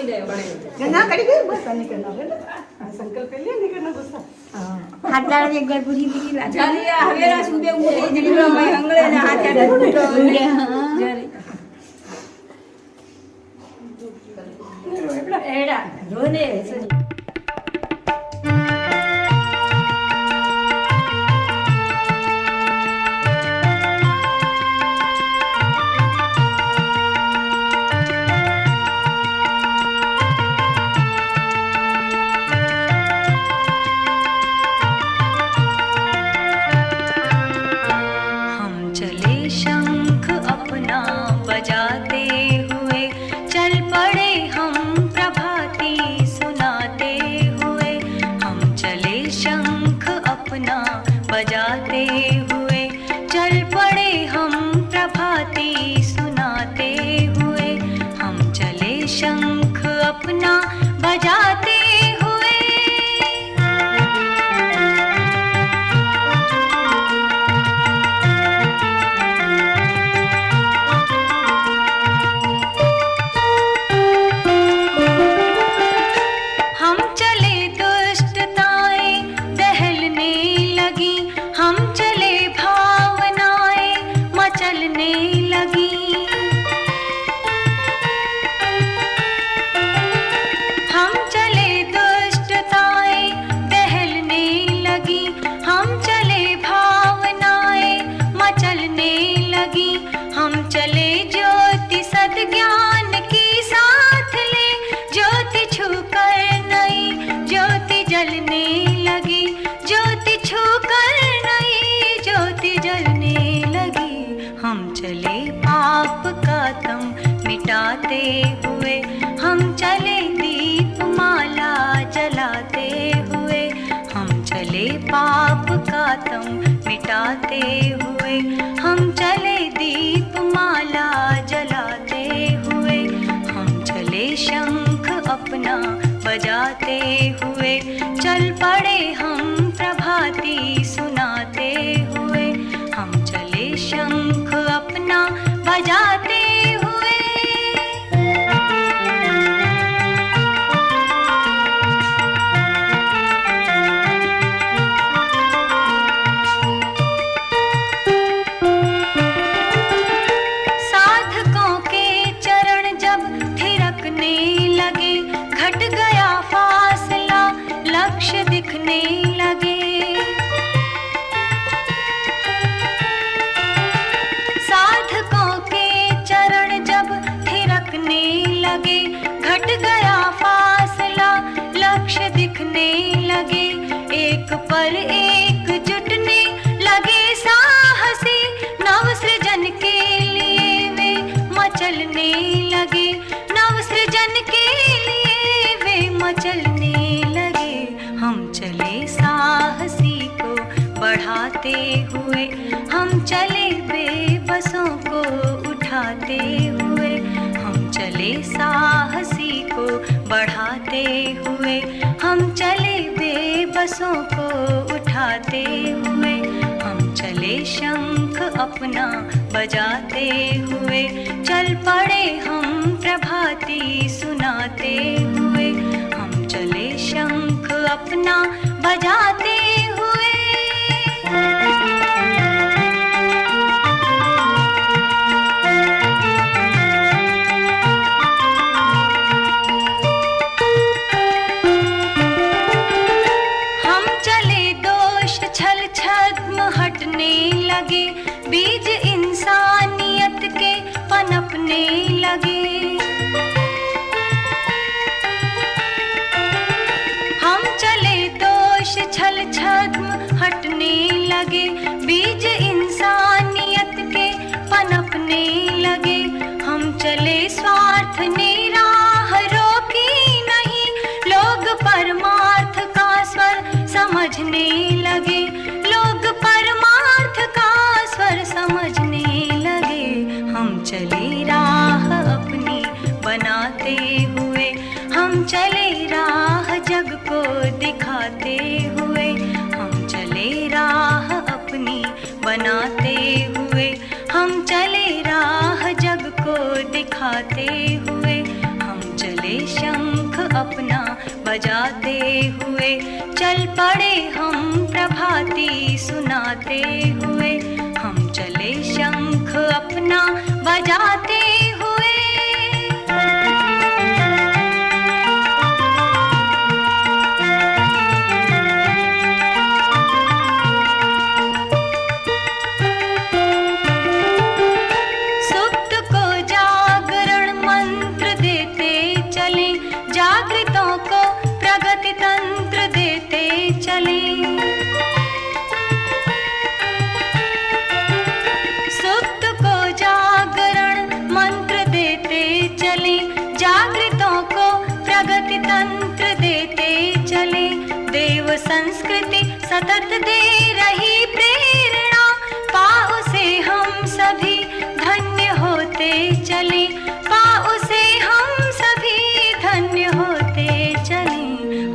दे बड़े ना कड़ी गई बस नहीं करना है ना संकल्प लिया नहीं करना गुस्सा हां हाथ डाल एक बार पूरी पूरी ला जालिया हवेरा सुबे उठे दिलो मैं अंगळे ने हाथ हाथ फूटो जरी एड़ा रोने सनी बजाते हुए चल पड़े हम प्रभाती सुनाते हुए हम चले शंख अपना बजाते हुए हम चले दुष्टताएं दहलने लगी हम चले भावनाएं मचलने लगी हम चले दुष्टताएं दहलने लगी हम चले भावनाएं मचलने लगी हम चले ज्योति सद्ज्ञान की साथ ले ज्योति छूकर नई ज्योति जलने लगी ज्योति छूकर नई ज्योति जलने लगी हम चले पाप का तम मिटाते हुए हम चले दीप माला जलाते हुए हम चले पाप का तम मिटाते हुए हम चले दीप माला जलाते हुए हम चले शंख अपना बजाते हुए चल पड़े हम प्रभाती सुनाते हुए हम चले शंख अपना बजाते हुए साधकों के चरण जब थिरकने लगे घट गया फासला लक्ष्य दिखने लगे साधकों के चरण जब थिरकने लगे घट गया फासला लक्ष्य दिखने लगे एक पर एक जुटने लगे साहसी नव सृजन के लिए वे मचलने लगे नव सृजन के लिए वे मचलने लगे हम चले साहसी को बढ़ाते हुए हम चले बेबसों को उठाते हुए हम चले साहसी को बढ़ाते हुए हम चले बेबसों को उठाते हुए हम चले शंख अपना बजाते हुए चल पड़े हम प्रभाती सुनाते हुए हम चले शंख अपना बजाते हुए हम चले दोष छल छद्म हटने लगे बीज इंसानियत के पनपने लगे हम चले दोष छल छद्म हटने लगे बीज इंसानियत के पनपने लगे हम चले स्वार्थ ने राह रोकी नहीं लोग परमार्थ का स्वर समझने लगे लोग परमार्थ का स्वर समझने लगे हम चले राह अपनी बनाते हुए हम चले राह जग को दिखाते हुए हम चले राह अपनी बनाते हुए हम चले राह जग को दिखाते हुए हम चले शंख बजाते हुए चल पड़े हम प्रभाती सुनाते हुए, हम चले शंख अपना बजाते हुए। सुप्त को जागरण मंत्र देते चले, जागृतों को प्रगति तंत्र देते चले। सुप्त को जागरण मंत्र देते चले, जागृतों को प्रगति तंत्र देते चले। देव संस्कृति सतत दे रही प्रेरणा, पाओ से हम सभी धन्य होते चले, पाओ से हम सभी धन्य होते चले।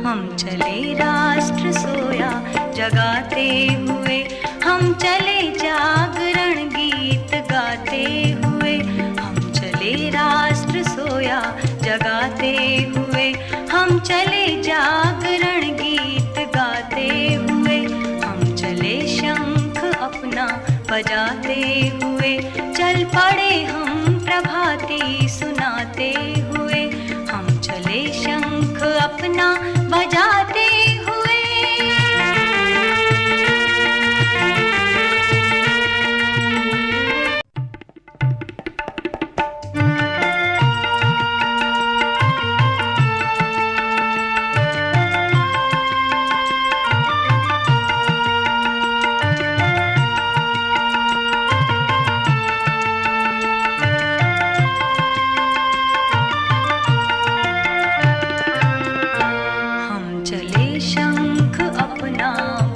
हम चले राष्ट्र सोया जगाते हुए, हम चले जागरण गीत गाते हुए, हम चले राष्ट्र सोया जगाते हुए, हम चले जागरण गीत गाते हुए, हम चले शंख अपना बजाते हुए चल पड़े हम प्रभाती सुनाते हुए, हम चले शंख अपना बजाते हुए।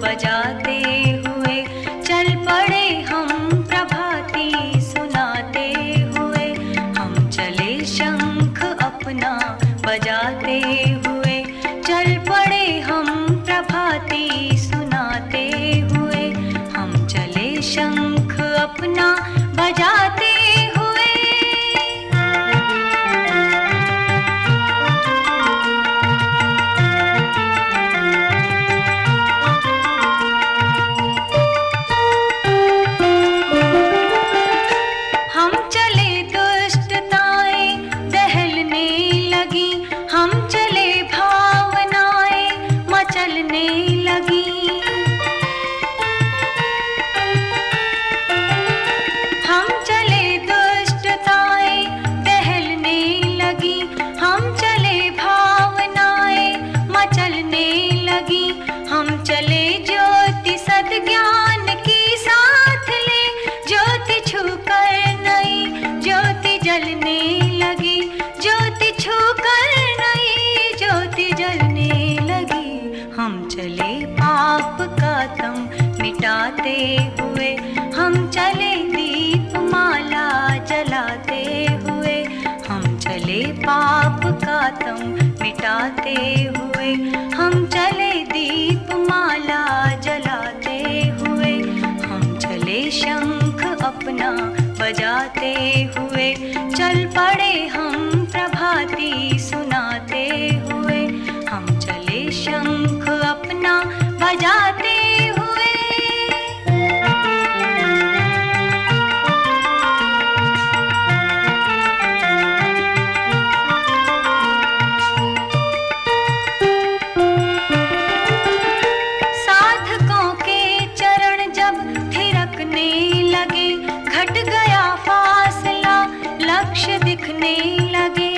बजाते हुए चल पड़े हम प्रभाती सुनाते हुए, हम चले शंख अपना बजाते हुए चल पड़े हम प्रभाती सुनाते हुए, हम चले शंख अपना बजाते हुए। मिटाते हुए हम चले दीप माला जलाते हुए, हम चले पाप का तम मिटाते हुए, हम चले दीप माला जलाते हुए, हम चले शंख अपना बजाते हुए चल पड़े हम प्रभाती सुनाते हुए, हम चले शंख अपना बजाते हुए। साधकों के चरण जब थिरकने लगे, घट गया फासला लक्ष्य दिखने लगे।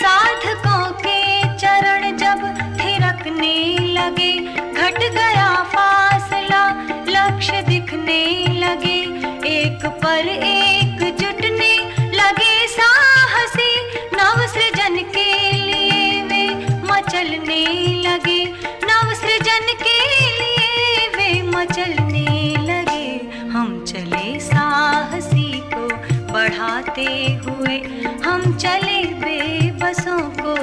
साधकों के चरण जब थिरकने लगे, घट गया फासला लक्ष्य दिखने लगे। एक पर एक जुटने लगे साहसी, नव सृजन के लिए वे मचलने लगे, नव सृजन के लिए वे मचलने लगे। हम चले साहसी को बढ़ाते हुए, हम चले बेबसों को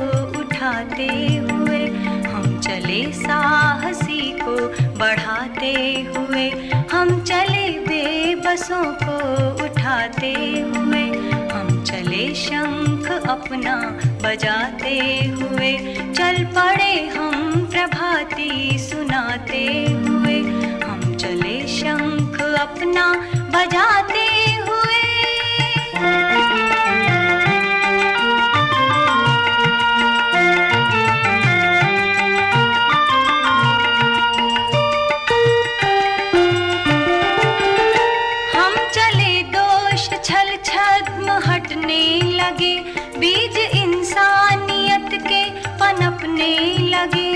उठाते हुए, हम चले साहसी को बढ़ाते हुए, हम चले बेबसों को उठाते हुए, हम चले शंख अपना बजाते हुए, चल पड़े हम प्रभाती सुनाते हुए, हम चले शंख अपना बजाते हुए। हम चले दोष छल छद्म हटने लगे, बीज इंसानियत के पनपने लगे।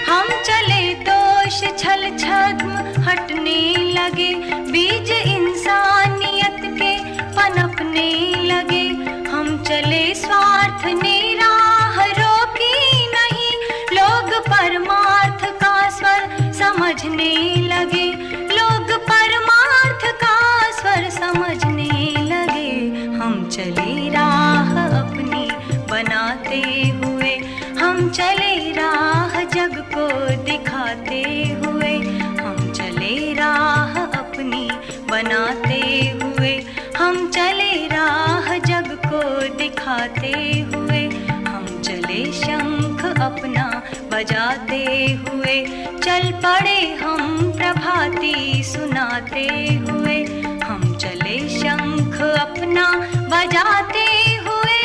हम चले दोष छल छद्म हटने लगे, बीज इंसानियत के पनपने लगे। हम चले स्वार्थ ने राह रोकी नहीं, लोग परमार्थ का स्वर समझने लगे, लोग परमार्थ का स्वर समझने लगे। हम चले राह अपनी बनाते हुए, हम चले राह जग को दिखाते हुए, हम चले राह अपनी बनाते हुए, हम चले राह जग को दिखाते हुए, हम चले शंख अपना बजाते हुए, चल पड़े हम प्रभाती सुनाते हुए, हम चले शंख अपना बजाते हुए।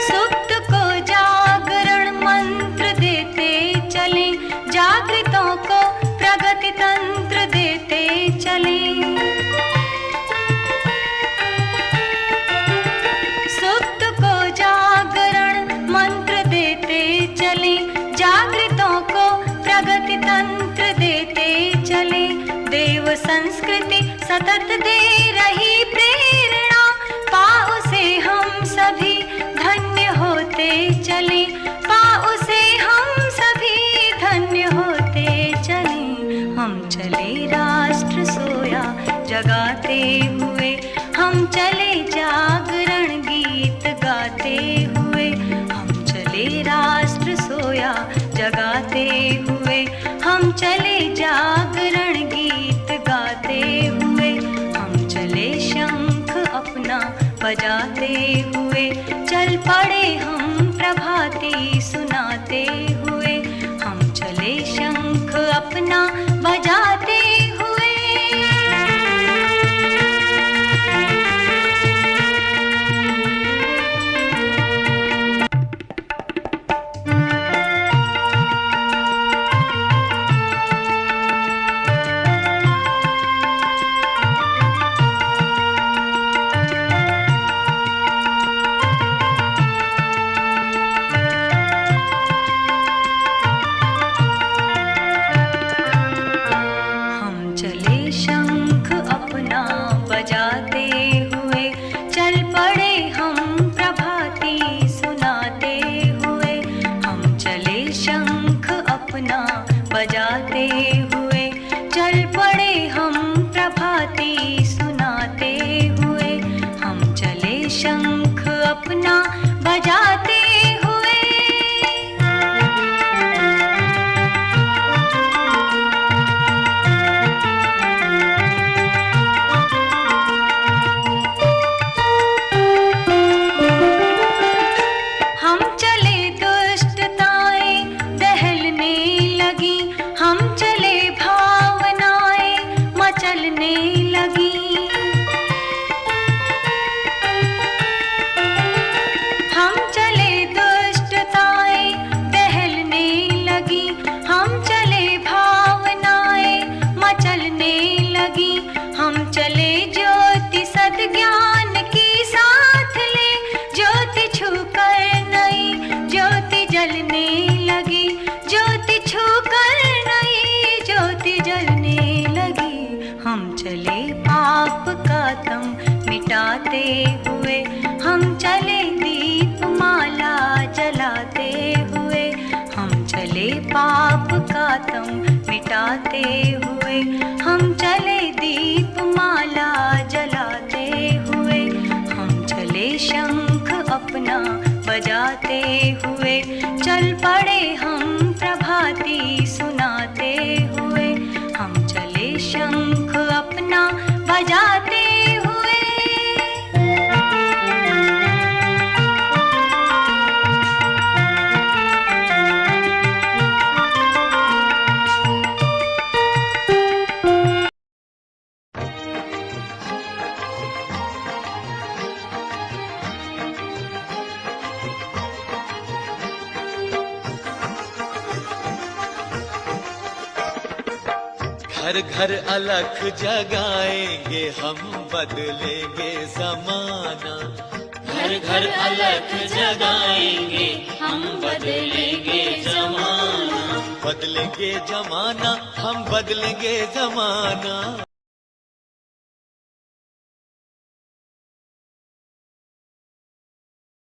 सुप्त को जागरण मंत्र देते चले, जागृतों को प्रगति तंत्र देते चले। सुप्त को जागरण मंत्र देते चले, जागृतों को प्रगति तंत्र देते चले। देव संस्कृति सतत दे रही प्रेरणा, पाओ से हम सभी धन्य होते चले, पाओ से हम सभी धन्य होते चले। हम चले राष्ट्र सोया जगाते हुए, हम चले जागरण गीत गाते हुए, हम चले राष्ट्र सोया जगाते हुए, हम चले जागरण गीत गाते हुए, हम चले शंख अपना बजाते हुए, चल पड़े हम प्रभाती सुनाते हुए, हम चले शंख अपना बजाते हुए। बजाते हुए चल पड़े हम प्रभाती सुनाते हुए, हम चले शंख अपना बजाते हुए। हम चले दुष्टताएं दहलने लगी, हम चले भावनाएं मचलने लगी। हम चले दुष्टताएं दहलने लगी, हम चले भावनाएं मचलने लगी। हम चले ज्योति सद्ज्ञान की साथ ले, ज्योति छूकर नई ज्योति जलने लगी, ज्योति छूकर नई ज्योति जलने लगी। हम चले पाप का तम मिटाते हुए, हम चले दीप माला जलाते हुए, हम चले पाप का तम मिटाते हुए, हम चले दीप माला जलाते हुए, हम चले बजाते हुए चल पड़े हम प्रभाती सुनाते हुए, हम चले शंख अपना बजाते हुए। घर घर अलख जगाएंगे हम, बदलेंगे जमाना। घर घर अलख जगाएंगे हम, बदलेंगे जमाना। बदलेंगे जमाना, हम बदलेंगे जमाना।